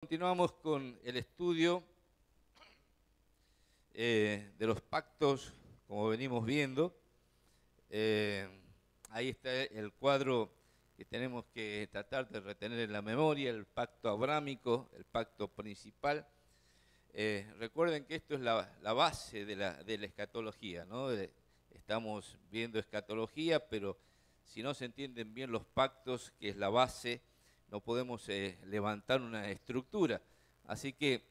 Continuamos con el estudio de los pactos, como venimos viendo. Ahí está el cuadro que tenemos que tratar de retener en la memoria, el pacto abrámico, el pacto principal. Recuerden que esto es la base de la escatología, ¿no? Estamos viendo escatología, pero si no se entienden bien los pactos, que es la base, no podemos levantar una estructura. Así que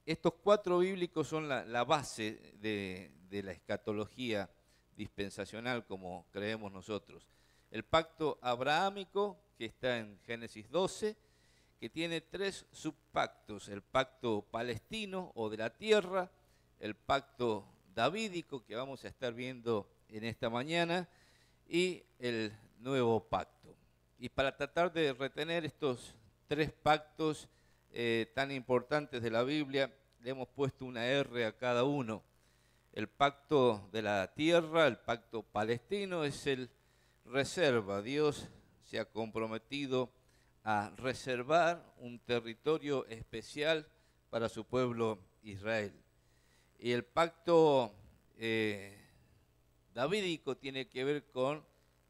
estos cuatro bíblicos son la base de la escatología dispensacional, como creemos nosotros. El pacto abrahámico, que está en Génesis 12, que tiene tres subpactos: el pacto palestino o de la tierra, el pacto davídico, que vamos a estar viendo en esta mañana, y el nuevo pacto. Y para tratar de retener estos tres pactos tan importantes de la Biblia, le hemos puesto una R a cada uno. El pacto de la tierra, el pacto palestino, es el reserva. Dios se ha comprometido a reservar un territorio especial para su pueblo Israel. Y el pacto davídico tiene que ver con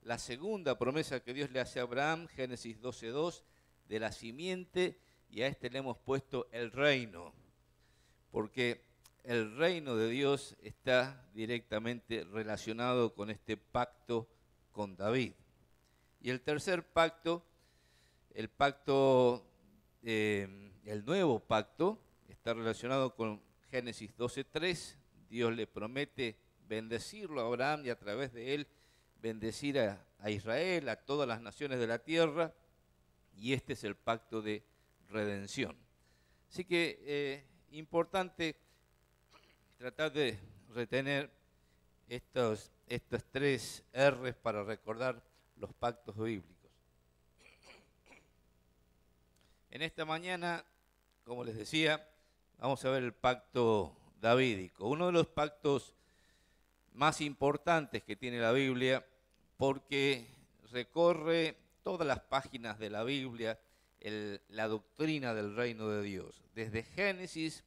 la segunda promesa que Dios le hace a Abraham, Génesis 12:2, de la simiente, y a este le hemos puesto el reino, porque el reino de Dios está directamente relacionado con este pacto con David. Y el tercer pacto, el pacto, el nuevo pacto, está relacionado con Génesis 12:3. Dios le promete bendecirlo a Abraham y a través de él bendecir a Israel, a todas las naciones de la tierra, y este es el pacto de redención. Así que importante tratar de retener estas tres R's para recordar los pactos bíblicos. En esta mañana, como les decía, vamos a ver el pacto davídico, uno de los pactos más importantes que tiene la Biblia, porque recorre todas las páginas de la Biblia la doctrina del reino de Dios. Desde Génesis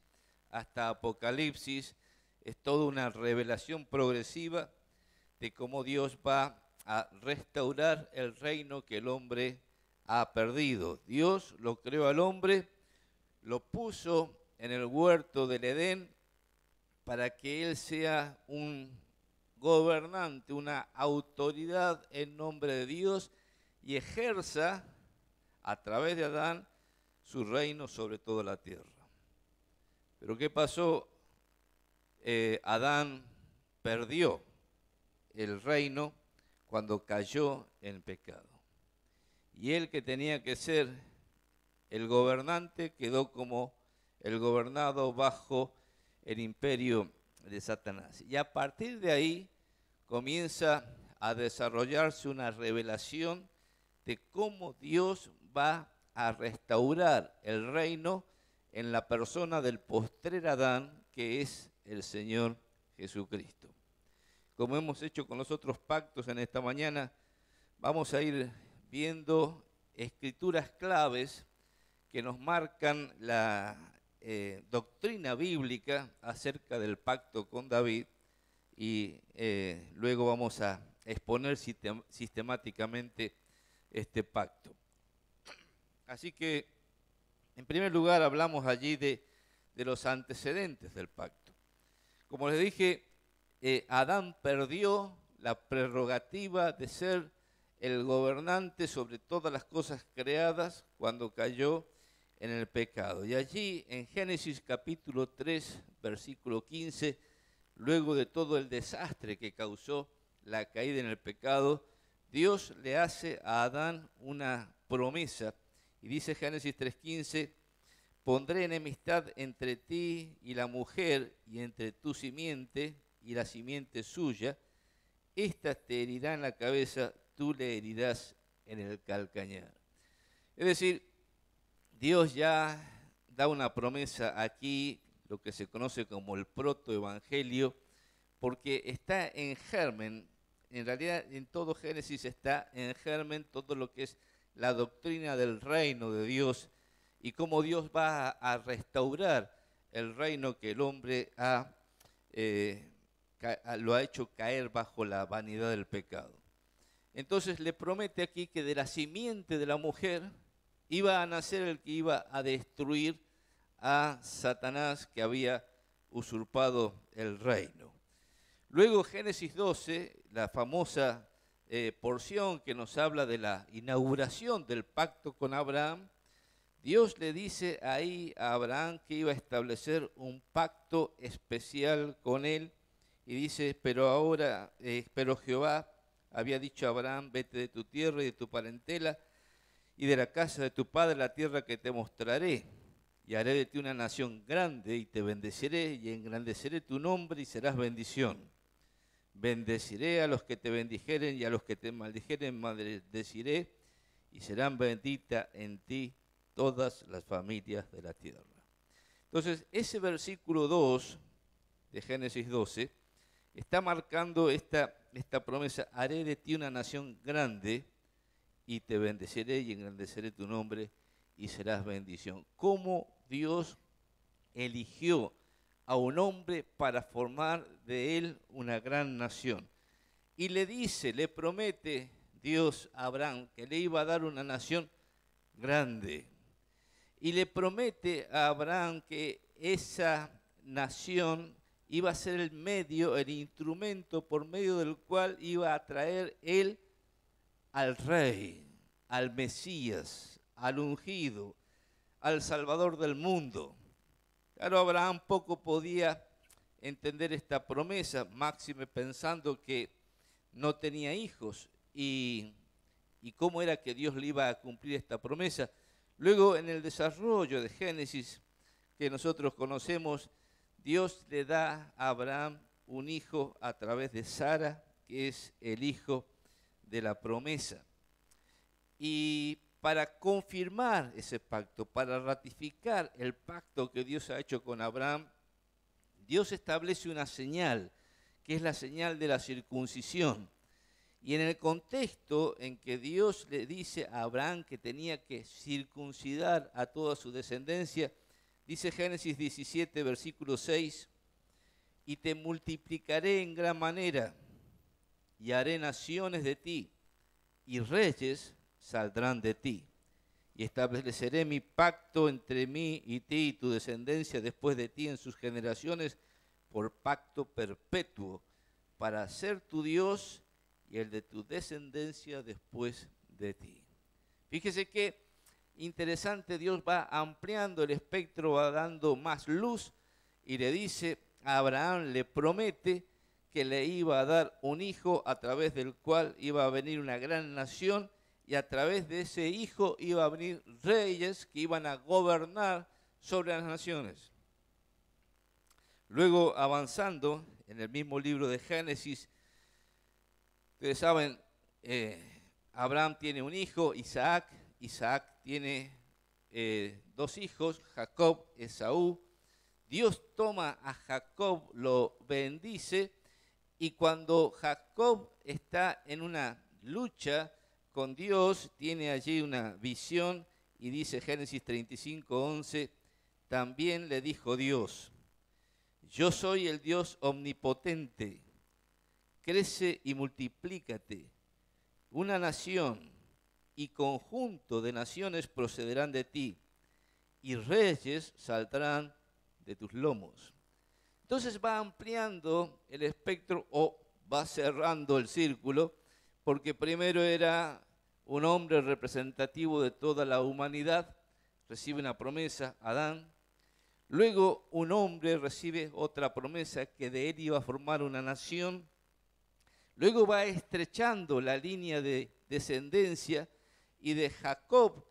hasta Apocalipsis es toda una revelación progresiva de cómo Dios va a restaurar el reino que el hombre ha perdido. Dios lo creó al hombre, lo puso en el huerto del Edén para que él sea un gobernante, una autoridad en nombre de Dios, y ejerza a través de Adán su reino sobre toda la tierra. Pero ¿qué pasó? Adán perdió el reino cuando cayó en pecado. Y él, que tenía que ser el gobernante, quedó como el gobernado bajo el imperio de Satanás. Y a partir de ahí comienza a desarrollarse una revelación de cómo Dios va a restaurar el reino en la persona del postrer Adán, que es el Señor Jesucristo. Como hemos hecho con los otros pactos en esta mañana, vamos a ir viendo escrituras claves que nos marcan la doctrina bíblica acerca del pacto con David, y luego vamos a exponer sistemáticamente este pacto. Así que, en primer lugar, hablamos allí de los antecedentes del pacto. Como les dije, Adán perdió la prerrogativa de ser el gobernante sobre todas las cosas creadas cuando cayó en el pecado. Y allí, en Génesis capítulo 3, versículo 15, luego de todo el desastre que causó la caída en el pecado, Dios le hace a Adán una promesa. Y dice Génesis 3:15, pondré enemistad entre ti y la mujer, y entre tu simiente y la simiente suya. Esta te herirá en la cabeza, tú le herirás en el calcañar. Es decir, Dios ya da una promesa aquí, lo que se conoce como el protoevangelio, porque está en germen. En realidad, en todo Génesis está en germen todo lo que es la doctrina del reino de Dios, y cómo Dios va a restaurar el reino que el hombre lo ha hecho caer bajo la vanidad del pecado. Entonces le promete aquí que de la simiente de la mujer iba a nacer el que iba a destruir a Satanás, que había usurpado el reino. Luego Génesis 12, la famosa porción que nos habla de la inauguración del pacto con Abraham, Dios le dice ahí a Abraham que iba a establecer un pacto especial con él, y dice, pero Jehová había dicho a Abraham, vete de tu tierra y de tu parentela y de la casa de tu padre, la tierra que te mostraré, y haré de ti una nación grande, y te bendeciré, y engrandeceré tu nombre, y serás bendición. Bendeciré a los que te bendijeren, y a los que te maldijeren maldeciré, y serán benditas en ti todas las familias de la tierra. Entonces, ese versículo 2 de Génesis 12 está marcando esta promesa: haré de ti una nación grande, y te bendeciré y engrandeceré tu nombre, y serás bendición. ¿Cómo Dios eligió a un hombre para formar de él una gran nación? Y le promete Dios a Abraham que le iba a dar una nación grande. Y le promete a Abraham que esa nación iba a ser el medio, el instrumento por medio del cual iba a traer él al rey, al Mesías, al ungido, al Salvador del mundo. Claro, Abraham poco podía entender esta promesa, máxime pensando que no tenía hijos, y cómo era que Dios le iba a cumplir esta promesa. Luego, en el desarrollo de Génesis que nosotros conocemos, Dios le da a Abraham un hijo a través de Sara, que es el hijo de la promesa. Y para confirmar ese pacto, para ratificar el pacto que Dios ha hecho con Abraham, Dios establece una señal, que es la señal de la circuncisión. Y en el contexto en que Dios le dice a Abraham que tenía que circuncidar a toda su descendencia, dice Génesis 17, versículo 6, y te multiplicaré en gran manera, y haré naciones de ti, y reyes saldrán de ti. Y estableceré mi pacto entre mí y ti y tu descendencia después de ti en sus generaciones, por pacto perpetuo, para ser tu Dios y el de tu descendencia después de ti. Fíjese qué interesante, Dios va ampliando el espectro, va dando más luz, y le dice a Abraham, le promete que le iba a dar un hijo a través del cual iba a venir una gran nación, y a través de ese hijo iba a venir reyes que iban a gobernar sobre las naciones. Luego, avanzando en el mismo libro de Génesis, ustedes saben, Abraham tiene un hijo, Isaac. Isaac tiene dos hijos, Jacob, Esaú. Dios toma a Jacob, lo bendice, y cuando Jacob está en una lucha con Dios, tiene allí una visión, y dice Génesis 35:11, también le dijo Dios, yo soy el Dios omnipotente, crece y multiplícate, una nación y conjunto de naciones procederán de ti, y reyes saldrán de tus lomos. Entonces va ampliando el espectro, o va cerrando el círculo, porque primero era un hombre representativo de toda la humanidad, recibe una promesa, Adán. Luego un hombre recibe otra promesa, que de él iba a formar una nación. Luego va estrechando la línea de descendencia, y de Jacob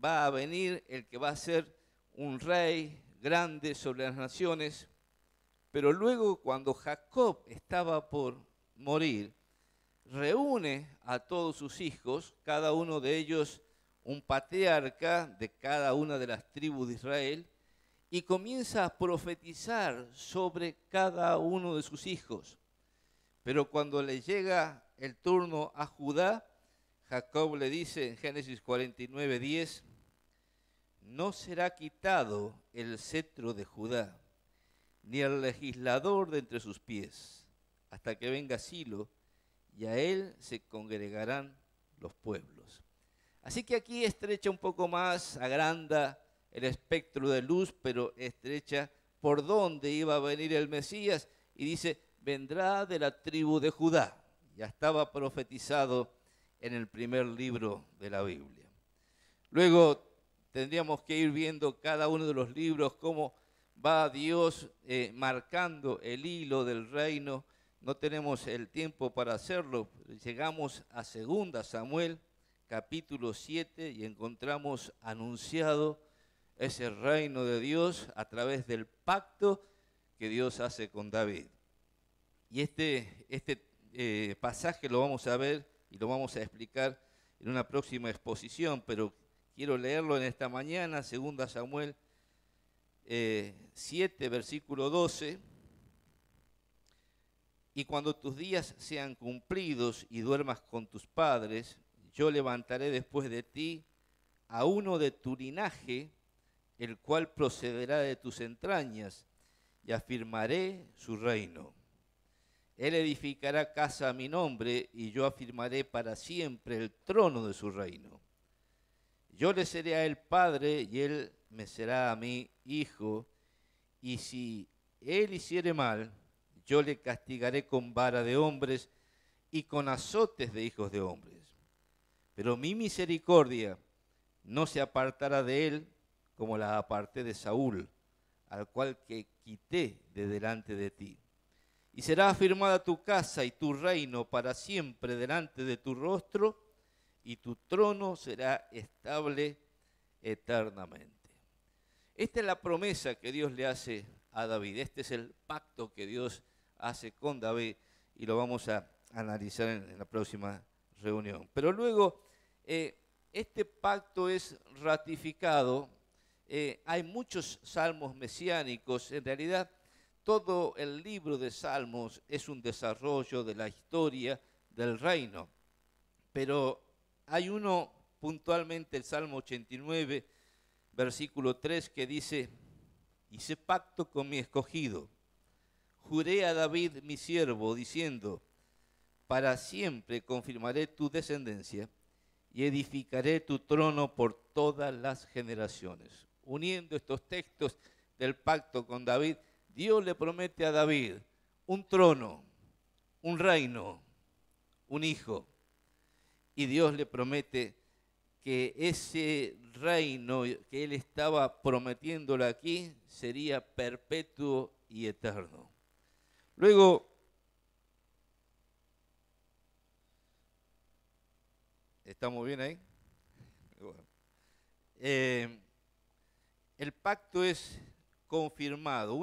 va a venir el que va a ser un rey grande sobre las naciones. Pero luego, cuando Jacob estaba por morir, reúne a todos sus hijos, cada uno de ellos un patriarca de cada una de las tribus de Israel, y comienza a profetizar sobre cada uno de sus hijos. Pero cuando le llega el turno a Judá, Jacob le dice en Génesis 49:10, no será quitado el cetro de Judá, ni el legislador de entre sus pies, hasta que venga Silo, y a él se congregarán los pueblos. Así que aquí estrecha un poco más, agranda el espectro de luz, pero estrecha por dónde iba a venir el Mesías, y dice, vendrá de la tribu de Judá. Ya estaba profetizado en el primer libro de la Biblia. Luego tendríamos que ir viendo cada uno de los libros, cómo va Dios marcando el hilo del reino. No tenemos el tiempo para hacerlo. Llegamos a 2 Samuel, capítulo 7, y encontramos anunciado ese reino de Dios a través del pacto que Dios hace con David. Y este pasaje lo vamos a ver y lo vamos a explicar en una próxima exposición, pero quiero leerlo en esta mañana, 2 Samuel 7, versículo 12. Y cuando tus días sean cumplidos y duermas con tus padres, yo levantaré después de ti a uno de tu linaje, el cual procederá de tus entrañas, y afirmaré su reino. Él edificará casa a mi nombre, y yo afirmaré para siempre el trono de su reino. Yo le seré a él padre, y él me será a mí hijo, y si él hiciere mal, yo le castigaré con vara de hombres y con azotes de hijos de hombres. Pero mi misericordia no se apartará de él como la aparté de Saúl, al cual que quité de delante de ti. Y será afirmada tu casa y tu reino para siempre delante de tu rostro, y tu trono será estable eternamente. Esta es la promesa que Dios le hace a David. Este es el pacto que Dios hace con David, y lo vamos a analizar en la próxima reunión. Pero luego, este pacto es ratificado. Hay muchos salmos mesiánicos. En realidad, todo el libro de Salmos es un desarrollo de la historia del reino. Pero hay uno puntualmente, el Salmo 89, versículo 3, que dice, hice pacto con mi escogido, juré a David mi siervo, diciendo, para siempre confirmaré tu descendencia y edificaré tu trono por todas las generaciones. Uniendo estos textos del pacto con David, Dios le promete a David un trono, un reino, un hijo. Y Dios le promete que ese reino que él estaba prometiéndole aquí sería perpetuo y eterno. Luego, ¿estamos bien ahí? Bueno. El pacto es confirmado.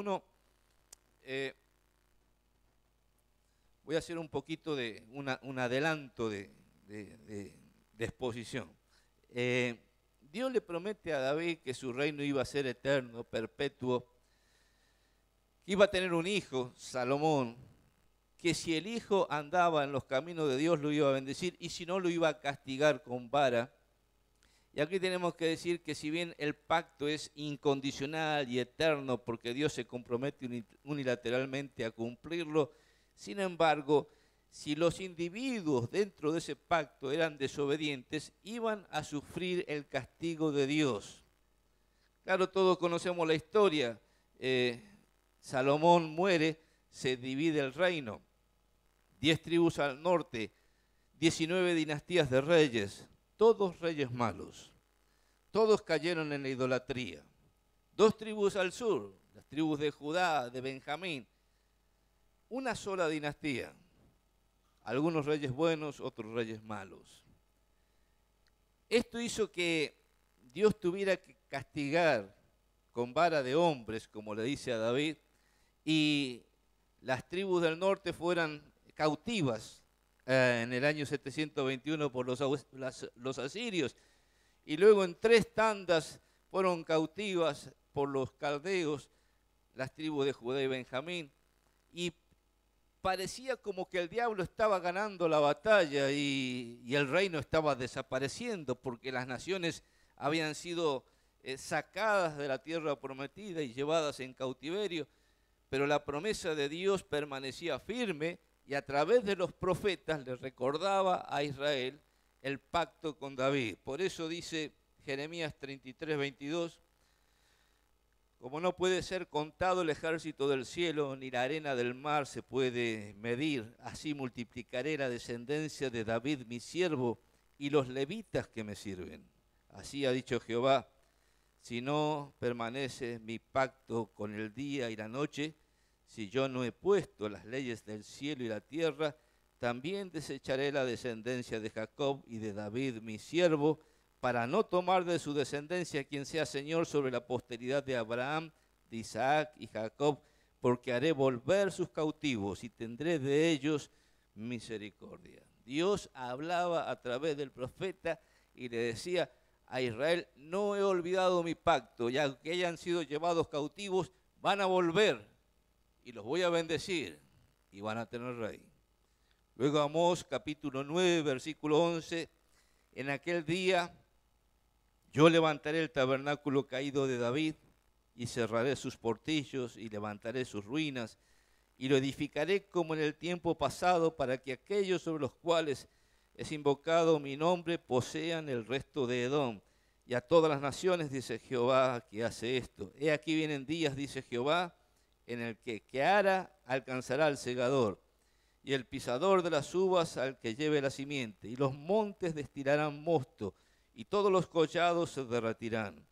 Voy a hacer un poquito de un adelanto de exposición. Dios le promete a David que su reino iba a ser eterno, perpetuo, que iba a tener un hijo, Salomón, que si el hijo andaba en los caminos de Dios lo iba a bendecir, y si no lo iba a castigar con vara. Y aquí tenemos que decir que si bien el pacto es incondicional y eterno, porque Dios se compromete unilateralmente a cumplirlo, sin embargo, si los individuos dentro de ese pacto eran desobedientes, iban a sufrir el castigo de Dios. Claro, todos conocemos la historia. Salomón muere, se divide el reino. 10 tribus al norte, 19 dinastías de reyes, todos reyes malos. Todos cayeron en la idolatría. 2 tribus al sur, las tribus de Judá, de Benjamín. Una sola dinastía. Algunos reyes buenos, otros reyes malos. Esto hizo que Dios tuviera que castigar con vara de hombres, como le dice a David, y las tribus del norte fueran cautivas en el año 721 por los asirios, y luego en 3 tandas fueron cautivas por los caldeos, las tribus de Judá y Benjamín, y parecía como que el diablo estaba ganando la batalla y el reino estaba desapareciendo, porque las naciones habían sido sacadas de la tierra prometida y llevadas en cautiverio, pero la promesa de Dios permanecía firme y a través de los profetas le recordaba a Israel el pacto con David. Por eso dice Jeremías 33, 22, como no puede ser contado el ejército del cielo, ni la arena del mar se puede medir, así multiplicaré la descendencia de David mi siervo y los levitas que me sirven. Así ha dicho Jehová, si no permanece mi pacto con el día y la noche, si yo no he puesto las leyes del cielo y la tierra, también desecharé la descendencia de Jacob y de David mi siervo, para no tomar de su descendencia quien sea Señor sobre la posteridad de Abraham, de Isaac y Jacob, porque haré volver sus cautivos y tendré de ellos misericordia. Dios hablaba a través del profeta y le decía a Israel, no he olvidado mi pacto, ya que hayan sido llevados cautivos, van a volver y los voy a bendecir y van a tener rey. Luego Amós capítulo 9, versículo 11, en aquel día yo levantaré el tabernáculo caído de David y cerraré sus portillos y levantaré sus ruinas y lo edificaré como en el tiempo pasado para que aquellos sobre los cuales es invocado mi nombre posean el resto de Edom. Y a todas las naciones, dice Jehová, que hace esto. He aquí vienen días, dice Jehová, en el que ara alcanzará al segador y el pisador de las uvas al que lleve la simiente. Y los montes destilarán mosto y todos los collados se derretirán.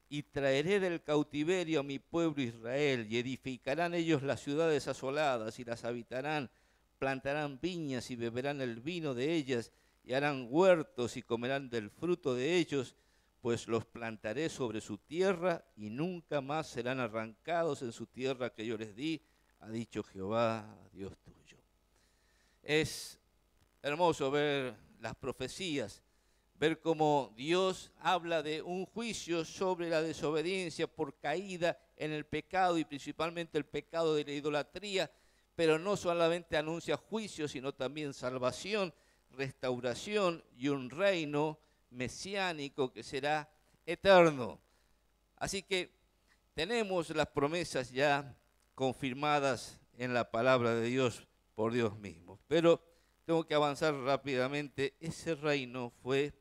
Y traeré del cautiverio a mi pueblo Israel, y edificarán ellos las ciudades asoladas, y las habitarán, plantarán viñas y beberán el vino de ellas, y harán huertos y comerán del fruto de ellos, pues los plantaré sobre su tierra, y nunca más serán arrancados en su tierra que yo les di, ha dicho Jehová, Dios tuyo. Es hermoso ver las profecías, ver cómo Dios habla de un juicio sobre la desobediencia por caída en el pecado y principalmente el pecado de la idolatría, pero no solamente anuncia juicio, sino también salvación, restauración y un reino mesiánico que será eterno. Así que tenemos las promesas ya confirmadas en la palabra de Dios por Dios mismo, pero tengo que avanzar rápidamente. Ese reino fue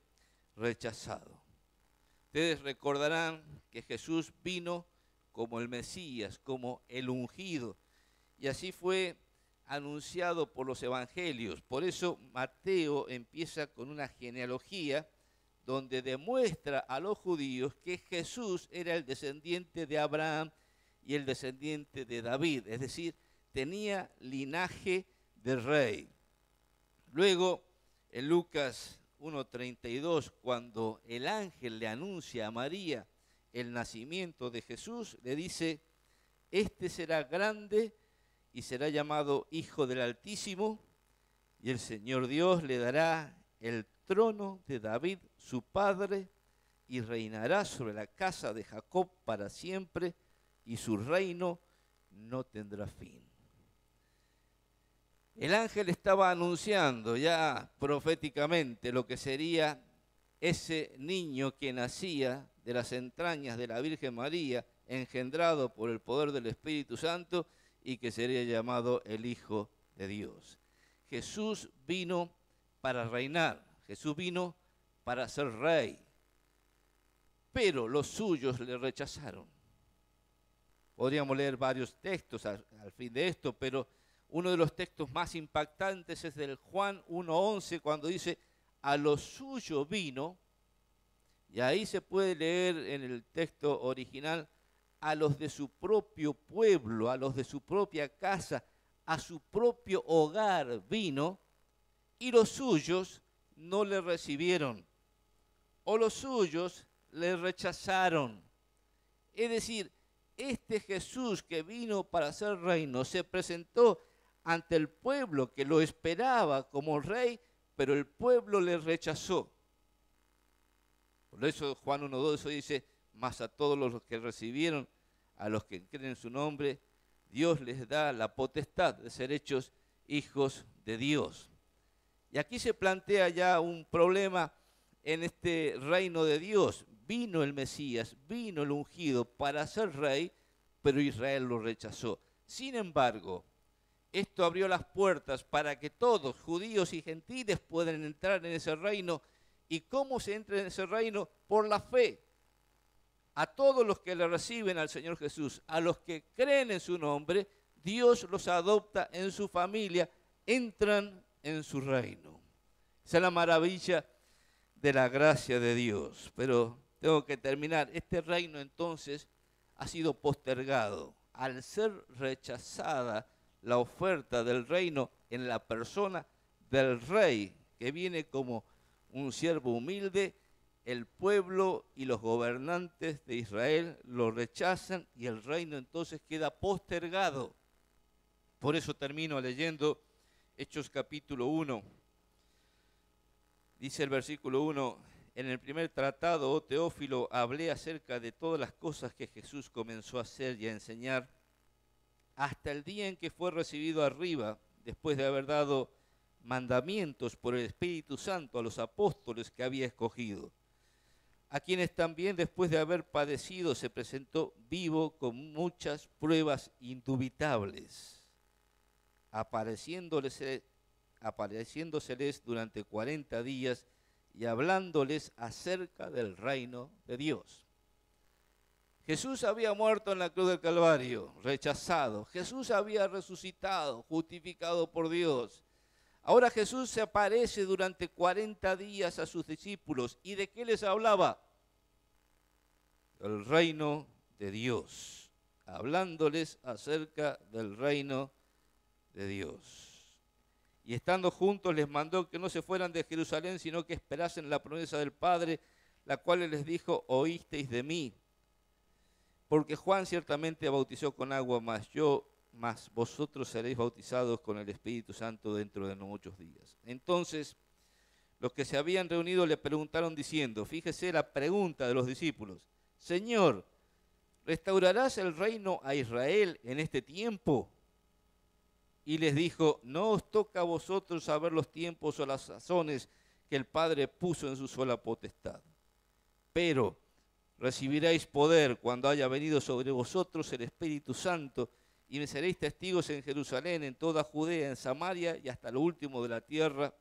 rechazado. Ustedes recordarán que Jesús vino como el Mesías, como el ungido, y así fue anunciado por los evangelios. Por eso Mateo empieza con una genealogía donde demuestra a los judíos que Jesús era el descendiente de Abraham y el descendiente de David, es decir, tenía linaje de rey. Luego, en Lucas 1:32, cuando el ángel le anuncia a María el nacimiento de Jesús, le dice, este será grande y será llamado Hijo del Altísimo, y el Señor Dios le dará el trono de David, su padre, y reinará sobre la casa de Jacob para siempre, y su reino no tendrá fin. El ángel estaba anunciando ya proféticamente lo que sería ese niño que nacía de las entrañas de la Virgen María, engendrado por el poder del Espíritu Santo y que sería llamado el Hijo de Dios. Jesús vino para reinar, Jesús vino para ser rey, pero los suyos le rechazaron. Podríamos leer varios textos al fin de esto, pero uno de los textos más impactantes es del Juan 1:11, cuando dice, a lo suyo vino, y ahí se puede leer en el texto original, a los de su propio pueblo, a los de su propia casa, a su propio hogar vino, y los suyos no le recibieron, o los suyos le rechazaron. Es decir, este Jesús que vino para ser reino se presentó ante el pueblo que lo esperaba como rey, pero el pueblo le rechazó. Por eso Juan 1:12 dice, mas a todos los que recibieron, a los que creen en su nombre, Dios les da la potestad de ser hechos hijos de Dios. Y aquí se plantea ya un problema en este reino de Dios. vino el Mesías, vino el ungido para ser rey, pero Israel lo rechazó. Sin embargo, esto abrió las puertas para que todos, judíos y gentiles, puedan entrar en ese reino. ¿Y cómo se entra en ese reino? Por la fe. A todos los que le reciben al Señor Jesús, a los que creen en su nombre, Dios los adopta en su familia, entran en su reino. Esa es la maravilla de la gracia de Dios. Pero tengo que terminar. Este reino entonces ha sido postergado. Al ser rechazada la oferta del reino en la persona del rey, que viene como un siervo humilde, el pueblo y los gobernantes de Israel lo rechazan y el reino entonces queda postergado. Por eso termino leyendo Hechos capítulo 1. Dice el versículo 1, en el primer tratado, oh Teófilo, hablé acerca de todas las cosas que Jesús comenzó a hacer y a enseñar hasta el día en que fue recibido arriba, después de haber dado mandamientos por el Espíritu Santo a los apóstoles que había escogido, a quienes también después de haber padecido se presentó vivo con muchas pruebas indubitables, apareciéndoseles durante 40 días y hablándoles acerca del reino de Dios. Jesús había muerto en la cruz del Calvario, rechazado. Jesús había resucitado, justificado por Dios. Ahora Jesús se aparece durante 40 días a sus discípulos. ¿Y de qué les hablaba? Del reino de Dios, hablándoles acerca del reino de Dios. Y estando juntos les mandó que no se fueran de Jerusalén, sino que esperasen la promesa del Padre, la cual les dijo, oísteis de mí. Porque Juan ciertamente bautizó con agua, mas vosotros seréis bautizados con el Espíritu Santo dentro de no muchos días. Entonces, los que se habían reunido le preguntaron diciendo, fíjese la pregunta de los discípulos, Señor, ¿restaurarás el reino a Israel en este tiempo? Y les dijo, no os toca a vosotros saber los tiempos o las sazones que el Padre puso en su sola potestad. Pero recibiréis poder cuando haya venido sobre vosotros el Espíritu Santo, y me seréis testigos en Jerusalén, en toda Judea, en Samaria y hasta lo último de la tierra.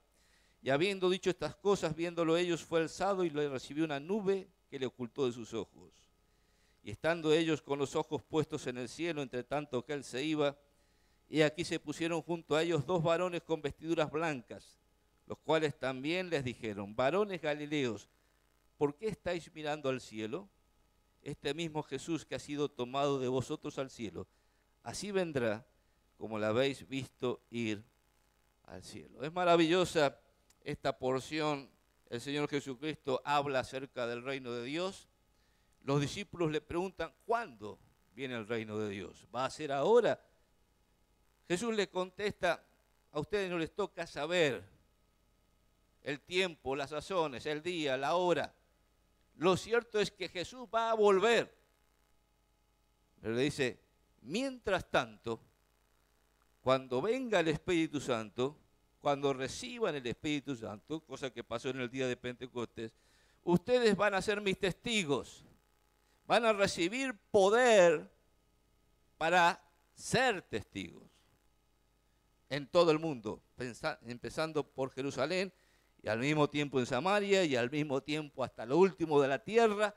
Y habiendo dicho estas cosas, viéndolo ellos, fue alzado y le recibió una nube que le ocultó de sus ojos. Y estando ellos con los ojos puestos en el cielo, entre tanto que él se iba, y aquí se pusieron junto a ellos 2 varones con vestiduras blancas, los cuales también les dijeron, varones galileos, ¿por qué estáis mirando al cielo? Este mismo Jesús que ha sido tomado de vosotros al cielo, así vendrá como la habéis visto ir al cielo. Es maravillosa esta porción. El Señor Jesucristo habla acerca del reino de Dios. Los discípulos le preguntan, ¿cuándo viene el reino de Dios? ¿Va a ser ahora? Jesús les contesta, a ustedes no les toca saber el tiempo, las sazones, el día, la hora. Lo cierto es que Jesús va a volver. Pero le dice, mientras tanto, cuando venga el Espíritu Santo, cuando reciban el Espíritu Santo, cosa que pasó en el día de Pentecostés, ustedes van a ser mis testigos. Van a recibir poder para ser testigos en todo el mundo, empezando por Jerusalén, y al mismo tiempo en Samaria, y al mismo tiempo hasta lo último de la tierra.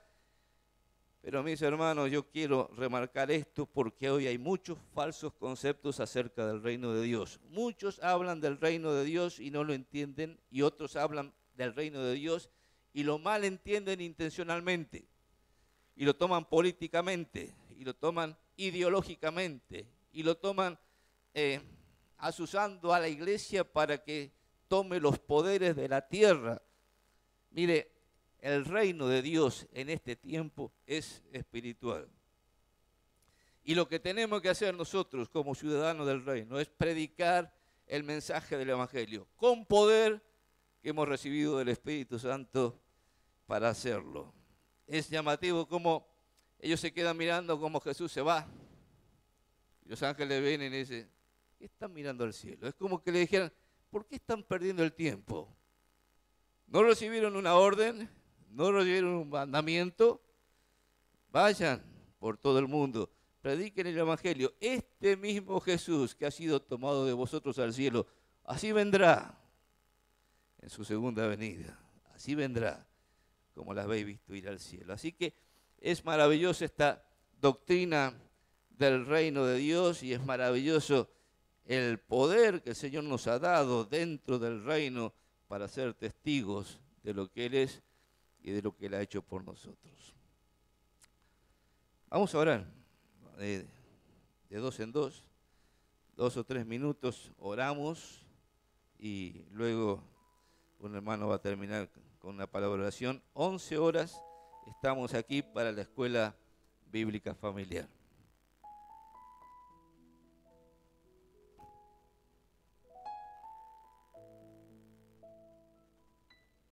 Pero mis hermanos, yo quiero remarcar esto porque hoy hay muchos falsos conceptos acerca del reino de Dios. Muchos hablan del reino de Dios y no lo entienden, y otros hablan del reino de Dios y lo mal entienden intencionalmente, y lo toman políticamente, y lo toman ideológicamente, y lo toman asusando a la iglesia para que tome los poderes de la tierra. Mire, el reino de Dios en este tiempo es espiritual. Y lo que tenemos que hacer nosotros como ciudadanos del reino es predicar el mensaje del Evangelio con poder que hemos recibido del Espíritu Santo para hacerlo. Es llamativo cómo ellos se quedan mirando cómo Jesús se va. Y los ángeles vienen y dicen, ¿qué están mirando al cielo? Es como que le dijeran, ¿por qué están perdiendo el tiempo? ¿No recibieron una orden? no oyeron un mandamiento, vayan por todo el mundo, prediquen el Evangelio. Este mismo Jesús que ha sido tomado de vosotros al cielo, así vendrá en su segunda venida. Así vendrá, como la habéis visto ir al cielo. Así que es maravillosa esta doctrina del reino de Dios y es maravilloso el poder que el Señor nos ha dado dentro del reino para ser testigos de lo que Él es y de lo que Él ha hecho por nosotros. Vamos a orar de dos en dos, 2 o 3 minutos oramos y luego un hermano va a terminar con una palabra de oración. 11 horas estamos aquí para la escuela bíblica familiar.